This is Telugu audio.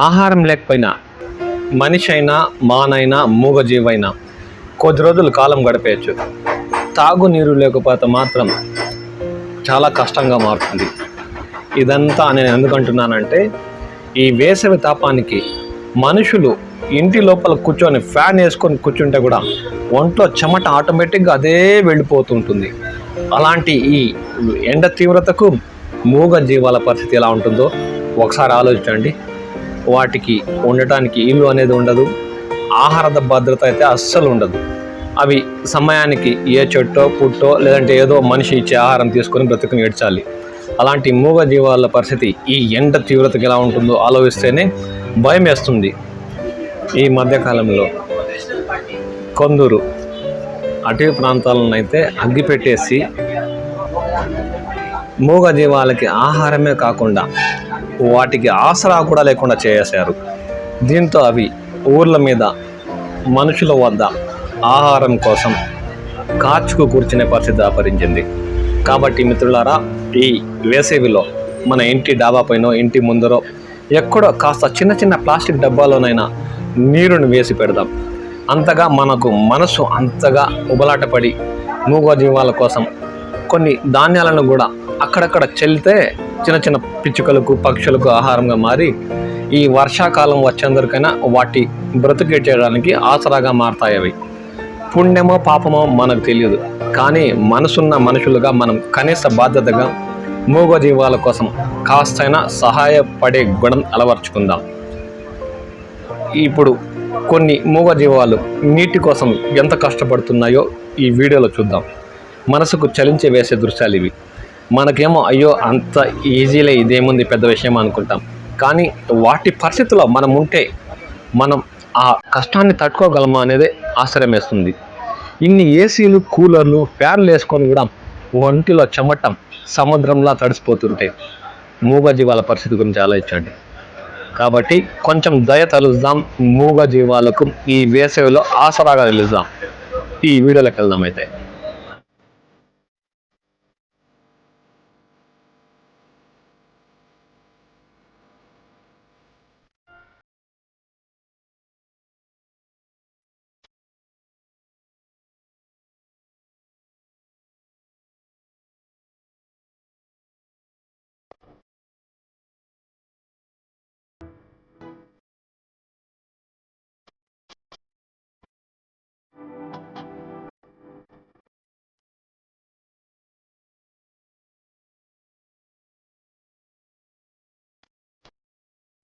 ఆహారం లేకపోయినా మనిషి అయినా మానైనా మూగజీవైనా కొద్ది రోజులు కాలం గడిపేయచ్చు. తాగునీరు లేకపోతే మాత్రం చాలా కష్టంగా మారుతుంది. ఇదంతా నేను ఎందుకంటున్నానంటే, ఈ వేసవి తాపానికి మనుషులు ఇంటి లోపల కూర్చొని ఫ్యాన్ వేసుకొని కూర్చుంటే కూడా ఒంట్లో చెమట ఆటోమేటిక్గా అదే వెళ్ళిపోతుంటుంది. అలాంటి ఈ ఎండ తీవ్రతకు మూగ జీవాల పరిస్థితి ఎలా ఉంటుందో ఒకసారి ఆలోచించండి. వాటికి ఉండటానికి ఇల్లు అనేది ఉండదు, ఆహార భద్రత అయితే అస్సలు ఉండదు. అవి సమయానికి ఏ చెట్టో పుట్టో లేదంటే ఏదో మనిషి ఇచ్చే ఆహారం తీసుకొని బ్రతుకుని ఏడ్చాలి. అలాంటి మూగ జీవాల పరిస్థితి ఈ ఎండ తీవ్రతకి ఎలా ఉంటుందో ఆలోచిస్తేనే భయం వేస్తుంది. ఈ మధ్యకాలంలో కొందరు అటవీ ప్రాంతాలను అయితే అగ్గిపెట్టేసి మూగ జీవాలకి ఆహారమే కాకుండా వాటికి ఆసరా కూడా లేకుండా చేశారు. దీంతో అవి ఊర్ల మీద మనుషుల వద్ద ఆహారం కోసం కాచుకు కూర్చునే పరిస్థితి దాపరించింది. కాబట్టి మిత్రులారా, ఈ వేసవిలో మన ఇంటి డాబా పైన ఇంటి ముందరో ఎక్కడో కాస్త చిన్న చిన్న ప్లాస్టిక్ డబ్బాలోనైనా నీరుని వేసి పెడదాం. అంతగా మనకు మనసు అంతగా ఉబలాటపడి మూగజీవాల కోసం కొన్ని ధాన్యాలను కూడా అక్కడక్కడ చెల్లితే చిన్న చిన్న పిచ్చుకలకు పక్షులకు ఆహారంగా మారి ఈ వర్షాకాలం వచ్చేందుకైనా వాటి బ్రతికేయడానికి ఆసరాగా మారతాయి. అవి పుణ్యమో పాపమో మనకు తెలియదు, కానీ మనసున్న మనుషులుగా మనం కనీస బాధ్యతగా మూగజీవాల కోసం కాస్తైనా సహాయపడే గుణం అలవర్చుకుందాం. ఇప్పుడు కొన్ని మూగజీవాలు నీటి కోసం ఎంత కష్టపడుతున్నాయో ఈ వీడియోలో చూద్దాం. మనసుకు చలించే వేసే దృశ్యాలు ఇవి. మనకేమో అయ్యో అంత ఈజీలే, ఇదేముంది పెద్ద విషయం అనుకుంటాం, కానీ వాటి పరిస్థితుల్లో మనం ఉంటే మనం ఆ కష్టాన్ని తట్టుకోగలమా అనేది ఆశ్చర్యం వేస్తుంది. ఇన్ని ఏసీలు కూలర్లు ఫ్యాన్లు వేసుకొని కూడా ఒంటిలో చెమటం సముద్రంలా తడిసిపోతుంటాయి. మూగజీవాల పరిస్థితి గురించి ఆలోచించండి. కాబట్టి కొంచెం దయ తలుద్దాం, మూగజీవాలకు ఈ వేసవిలో ఆసరాగా నిలుద్దాం. ఈ వీడియోలోకి వెళ్దాం అయితే.